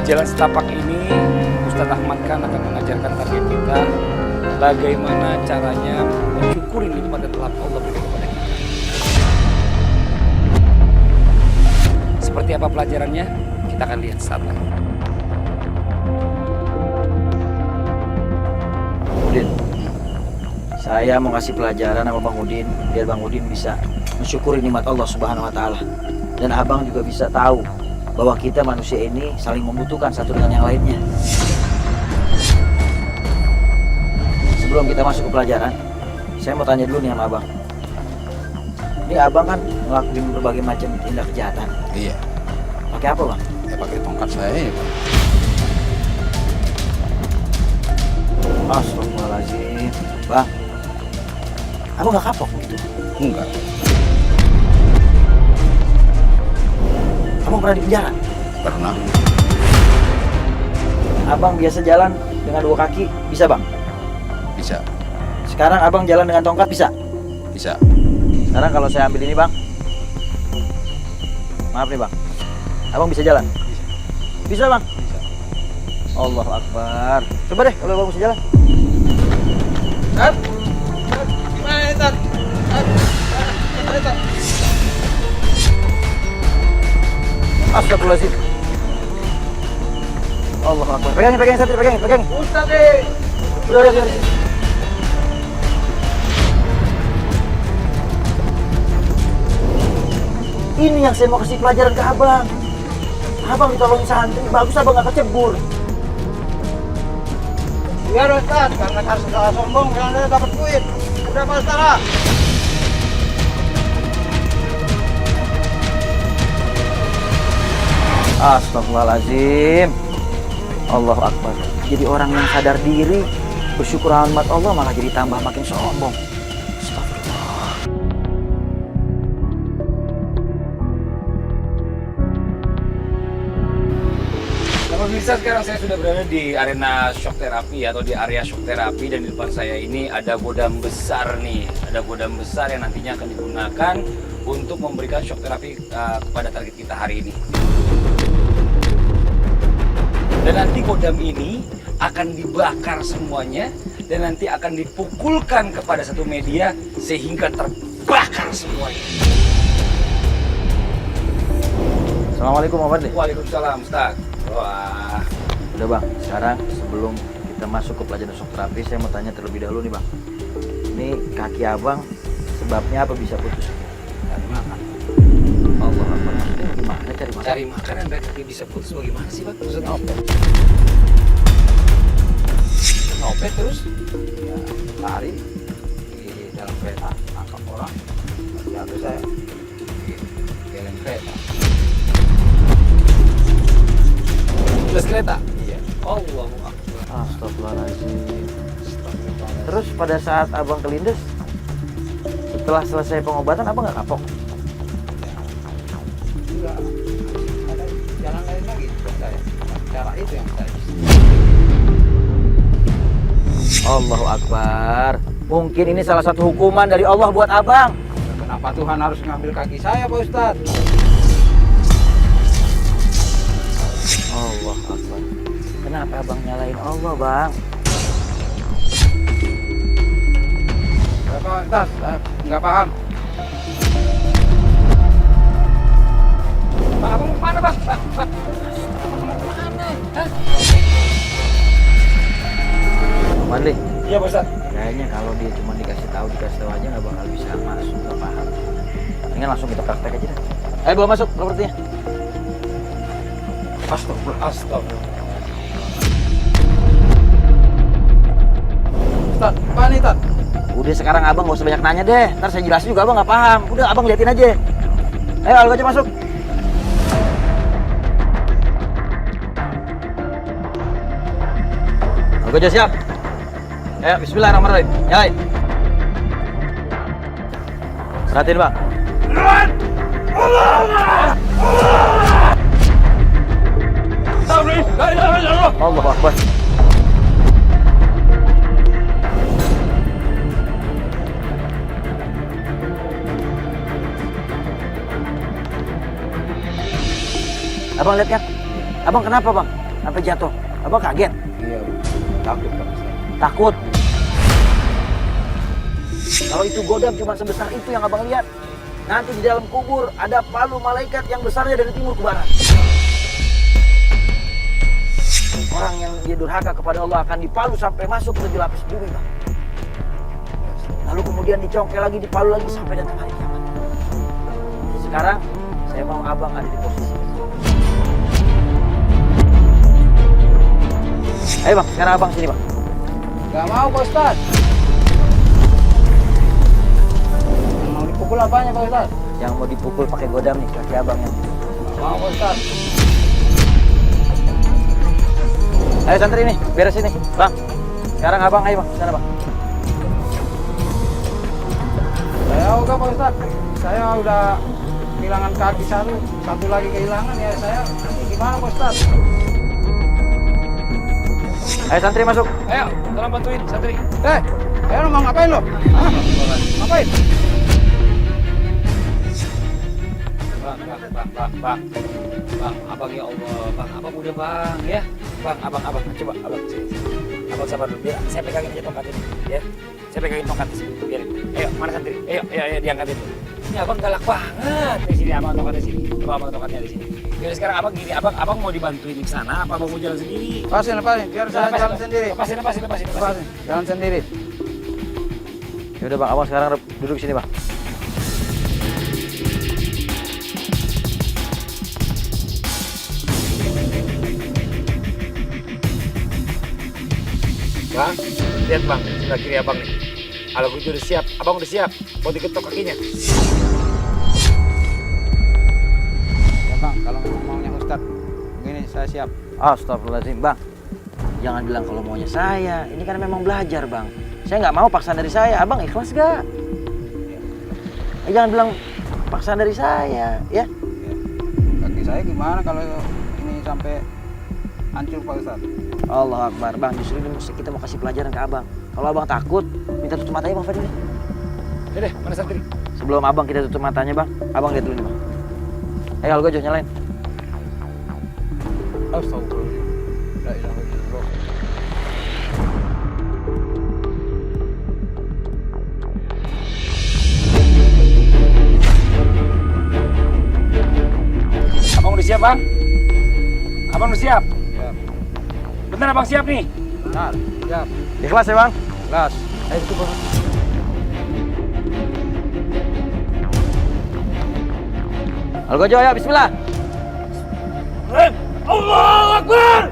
jalan setapak ini, Ustadz Ahmad Khan akan mengajarkan target kita bagaimana caranya mensyukuri nikmat dan telah Allah berikan kepada kita. Seperti apa pelajarannya? Kita akan lihat saat lagi. Udin, saya mau kasih pelajaran sama Bang Udin biar Bang Udin bisa mensyukuri nikmat Allah Subhanahu wa taala. Dan Abang juga bisa tahu bahwa kita manusia ini saling membutuhkan satu dengan yang lainnya. Sebelum kita masuk ke pelajaran, saya mau tanya dulu nih sama Abang. Ini Abang kan ngelakuin berbagai macam tindak kejahatan. Iya, Pakai apa, Bang? ya pakai tongkat saya ya, Pak. Astagfirullahaladzim. Bang, Abang gak kapok gitu? Enggak, Abang pernah di penjara? pernah. Abang biasa jalan dengan dua kaki, bisa Bang? Bisa, Sekarang Abang jalan dengan tongkat, bisa? bisa. Sekarang kalau saya ambil ini Bang, maaf nih Bang, Abang bisa jalan? Bisa Bang? Bisa. Allahu Akbar. Coba deh kalau Abang bisa jalan. Gimana, Tat? Astagfirullahaladzim. Allahu Akbar. Pegangin, Satri, pegangin. Ustaz, Udah. Ini yang saya mau kasih pelajaran ke Abang. Abang ditolongin santri, bagus Abang gak kecebur. biar Ustaz, karena kasus salah sombong, jangan ada dapat duit. Udah Pak Ustaz. Astagfirullahaladzim. Allahu Akbar. Jadi orang yang sadar diri, bersyukur rahmat Allah malah jadi tambah makin sombong. Astagfirullah. Nah, pemirsa, sekarang saya sudah berada di arena shock terapi atau di area shock terapi, dan di depan saya ini ada godam besar nih. Ada godam besar yang nantinya akan digunakan untuk memberikan shock terapi kepada target kita hari ini. Dan nanti godam ini akan dibakar semuanya dan nanti akan dipukulkan kepada satu media sehingga terbakar semuanya. Assalamualaikum Muhammad. Waalaikumsalam, Ustaz. Wah. Udah Bang, sekarang sebelum kita masuk ke pelajaran shock terapi, saya mau tanya terlebih dahulu nih Bang. Ini kaki Abang sebabnya apa bisa putus? Cari makan. Allah Akbar. Maksudnya gimana cari makan? Cari makanan biar kaki bisa putus bagaimana sih, Pak? Maksudnya opet. Opet terus? Ya, lari di dalam kereta, nangkap orang. Jatuh saya di dalam kereta. Plus kereta? Iya. Allahu Akbar. Astagfirullahaladzim. Terus pada saat Abang kelindes, setelah selesai pengobatan Abang nggak kapok? Enggak, ada jalan lain lagi buat saya. Cara itu yang saya bisa. Allahu Akbar. Mungkin ini salah satu hukuman dari Allah buat Abang. Kenapa Tuhan harus ngambil kaki saya, Pak Ustaz? Allah Akbar. Kenapa Abang nyalain Allah, Bang? Pak Ustaz, nggak paham. Bang, abang mau kemana, Bang? Bang, abang mau kemana? Hah? Bang Madli, Iya, Pak Ustaz. kayaknya kalau dia cuma dikasih tahu aja nggak bakal bisa masuk, nggak paham. Mendingan langsung kita praktek aja deh. Ayo bawa masuk propertinya. Astagfirullah, astagfirullah. Ustaz, apa nih, Tat? Udah sekarang Abang nggak usah banyak nanya deh. Ntar saya jelasin juga Abang nggak paham. Udah Abang liatin aja. Ayo Algo aja masuk. Algo aja siap. Ayo Bismillahirrahmanirrahim. Yai. Perhatiin Bang. Allahu Akbar. Abang lihat kan? Abang kenapa Bang? sampai jatuh. Abang kaget? Iya, takut Pak Ustaz. Takut? Kalau itu godam cuma sebesar itu yang abang lihat, nanti di dalam kubur ada palu malaikat yang besarnya dari timur ke barat. Orang yang dia durhaka kepada Allah akan dipalu sampai masuk ke 7 lapis bumi, Bang. Lalu kemudian dicongkel lagi, dipalu lagi sampai datang hari kiamat. Sekarang saya mau abang ada di posisi ini. Ayo Bang, sekarang abang sini Bang. Gak mau Pak Ustaz. Mau dipukul apanya Pak Ustaz? Yang mau dipukul pakai godam nih, kaki abang yang. Gak mau Pak Ustaz. Ayo santri nih, beres ini, Bang. Sekarang abang, ayo Bang, sana Bang. Saya juga Pak Ustaz. Saya udah kehilangan kaki satu lagi kehilangan ya saya. Nanti gimana Pak Ustaz? Ayo santri masuk. Ayo, tolong bantuin santri. Ayo lo mau ngapain lo? Hah? Ngapain? Bang, abang ya Allah, bang, abang udah bang, ya, bang, abang, coba, abang, sini. Abang sabar dulu, biar saya pegangin aja tongkat ini, ya, saya pegangin tongkat di sini, biarin. Ayo, mana santri? Ayo, diangkatin. Ini abang galak banget di sini, abang tongkatnya sini, coba abang tongkatnya di sini. Jadi sekarang abang gini, abang mau dibantuin ke sana, apa abang mau jalan sendiri? Lepasin, biar saya jalan sendiri. Lepasin. Jalan sendiri. Yaudah Bang, abang sekarang duduk sini Bang. Bang, lihat bang, sebelah kiri abang nih. Kalau gue udah siap, abang udah siap, mau diketok kakinya. Ya Bang, kalau maunya Ustaz, begini saya siap. Astagfirullahaladzim Bang. Jangan bilang kalau maunya saya, ini kan memang belajar Bang. Saya nggak mau paksaan dari saya, abang ikhlas gak? Jangan bilang paksaan dari saya, ya? Kaki saya gimana kalau ini sampai hancur Pak Ustaz? Allah Akbar, Bang, justru ini kita mau kasih pelajaran ke abang. Kalau abang takut, minta tutup matanya Bang Fadil. Deh, mana santri? Sebelum abang kita tutup matanya Bang, abang lihat dulu nih Bang. Ayo Algojo nyalain. Astagfirullahaladzim. La ilaha illallah. Abang udah siap bang? Abang udah siap? Siap. Bener abang siap nih? Benar, siap. Ikhlas ya Bang? Kelas. Ayo tutup Bang. Algojo ya, bismillah. Allahu Akbar!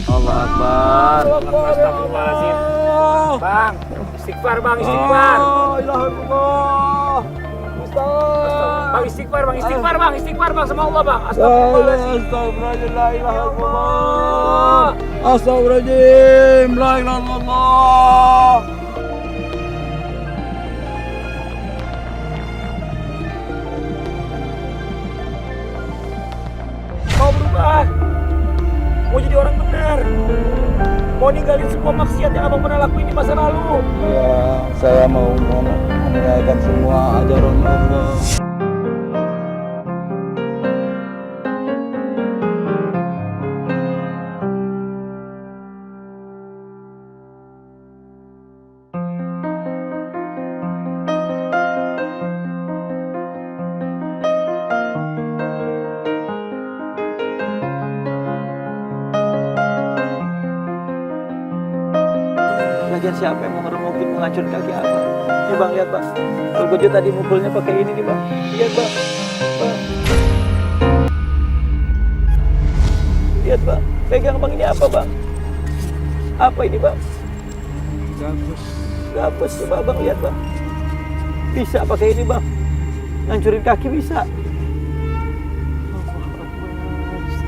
Allah Akbar. Astagfirullahaladzim. Bang, istighfar bang, istighfar. Bang istighfar bang sama Allah bang. Astagfirullahaladzim. Astagfirullahaladzim. La ilaha illallah. Mau berubah, mau jadi orang benar, mau ninggalin semua maksiat yang abang pernah lakuin di masa lalu. Ya, saya mau menunaikan semua ajaran Allah. Lagian siapa yang mau mungkin menghancurkan kaki abang? Nih Bang, lihat Bang. Algojo tadi mukulnya pakai ini nih Bang. Lihat Bang. Lihat Bang. Pegang Bang, ini apa Bang? Apa ini Bang? Gabus. Coba Bang lihat Bang. Bisa pakai ini Bang. Ngancurin kaki bisa.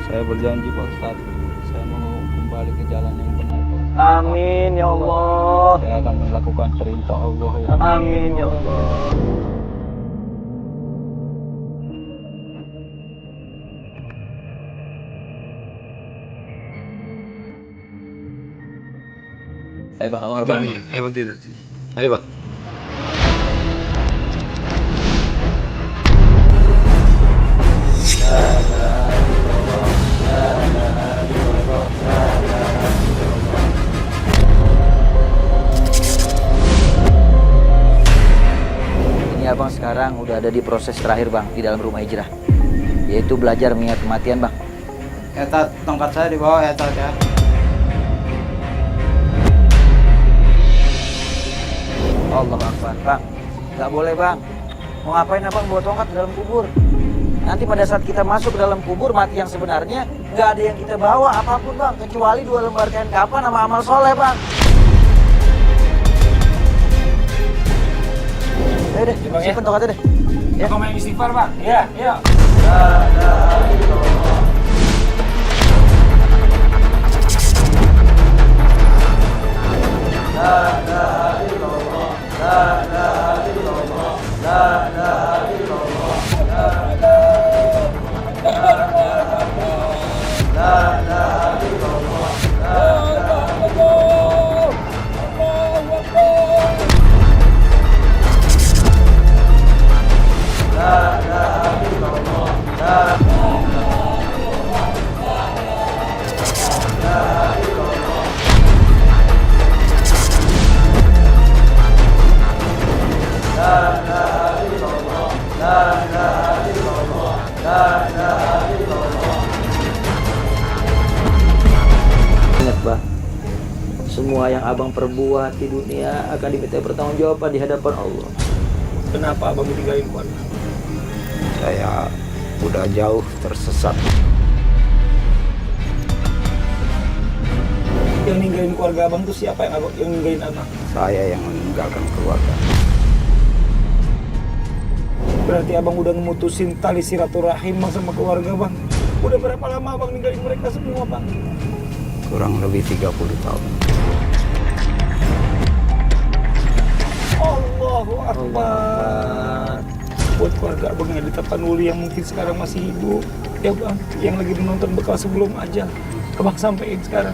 Saya berjanji Pak Ustadz, saya mau kembali ke jalan yang benar. Amin ya Allah. Saya akan melakukan perintah Allah ya. Amin ya Allah. Ayo Bang, ayo Bang tidur. Ayo Bang. Ini abang sekarang udah ada di proses terakhir bang di dalam rumah hijrah, yaitu belajar mengingat kematian bang. Etat, tongkat saya dibawa Etat ya. Allah Akbar bang, nggak boleh bang. Mau ngapain abang bawa tongkat ke dalam kubur? Nanti pada saat kita masuk ke dalam kubur mati yang sebenarnya nggak ada yang kita bawa apapun bang, kecuali 2 lembar kain kafan sama amal soleh bang. Ayo deh, Bang, ya. simpen tongkatnya deh. Ya, kamu yang istighfar Bang. Iya, iya. Ingat bah, semua yang abang perbuat di dunia akan diminta pertanggungjawaban di hadapan Allah. Kenapa Abang ditinggalin keluarga? Saya udah jauh tersesat. Yang ninggalin keluarga Abang tuh siapa yang ninggalin Abang? Saya yang meninggalkan keluarga. Berarti Abang udah ngemutusin tali silaturahim Bang sama keluarga Bang. Udah berapa lama Abang ninggalin mereka semua Bang? Kurang lebih 30 tahun. Allahu Akbar. Buat keluarga Abang yang di Tapanuli yang mungkin sekarang masih hidup, ya Bang, yang lagi menonton bekal sebelum ajal, Abang sampein sekarang.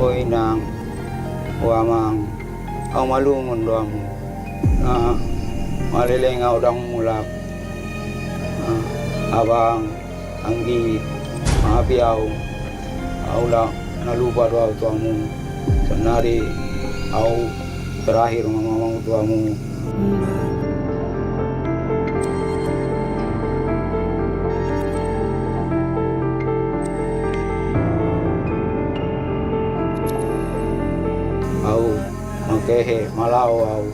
O inang, o amang, ang malumon doamu. Maliling ang udang mulak. Abang, anggi, maapiaw, aulang, nalupa doa tuamu. Senari, au terakhir mamang tuamu. Au, makehe, malau au.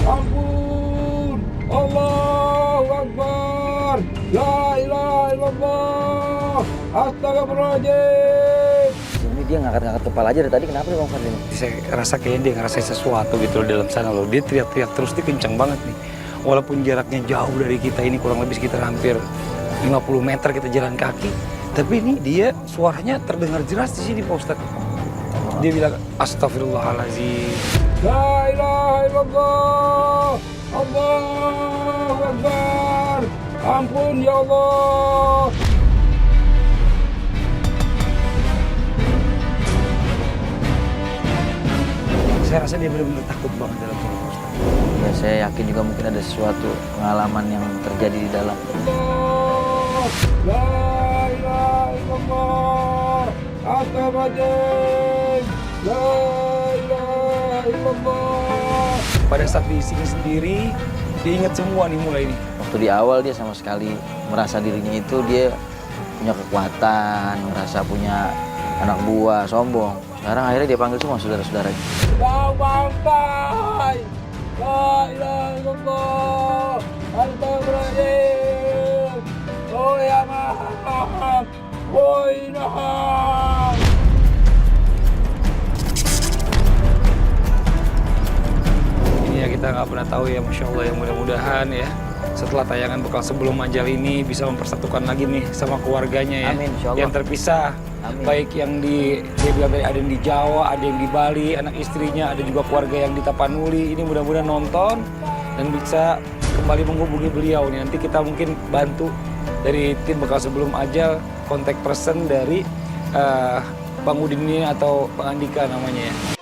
Ampun, Allahu Akbar, la ilaha illallah, astagfirullahaladzim. Ini dia ngangkat-ngangkat kepala aja dari tadi, kenapa nih bang Fadli? Saya rasa kayaknya dia ngerasain sesuatu gitu loh dalam sana loh. Dia teriak-teriak terus, dia kenceng banget nih. Walaupun jaraknya jauh dari kita ini, kurang lebih sekitar hampir 50 meter kita jalan kaki. Tapi ini dia suaranya terdengar jelas di sini Pak Ustadz. Dia bilang astagfirullahaladzim. La ilaha illallah, Allahu Akbar, ampun ya Allah. Saya rasa dia benar-benar takut banget dalam sini Pak Ustadz. Ya, saya yakin juga mungkin ada sesuatu pengalaman yang terjadi di dalam. Allah, la ilaha illallah, astagfirullahaladzim, la ilaha illallah. Pada saat di sini sendiri, dia ingat semua nih mulai ini. Waktu di awal dia sama sekali merasa dirinya itu dia punya kekuatan, merasa punya anak buah, sombong. Sekarang akhirnya dia panggil semua saudara-saudaranya. Kau bangkai, la ilaha illallah, astagfirullahaladzim, oh ya maaf, oh inaha. kita nggak pernah tahu ya, Masya Allah ya, mudah-mudahan ya setelah tayangan Bekal Sebelum Ajal ini bisa mempersatukan lagi nih sama keluarganya ya. Amin, insya Allah. Yang terpisah. Amin. Baik yang dia bilang tadi ada yang di Jawa, ada yang di Bali, anak istrinya, ada juga keluarga yang di Tapanuli. Ini mudah-mudahan nonton dan bisa kembali menghubungi beliau nih. Nanti kita mungkin bantu dari tim Bekal Sebelum Ajal, kontak person dari Bang Udin ini atau Bang Andika namanya ya.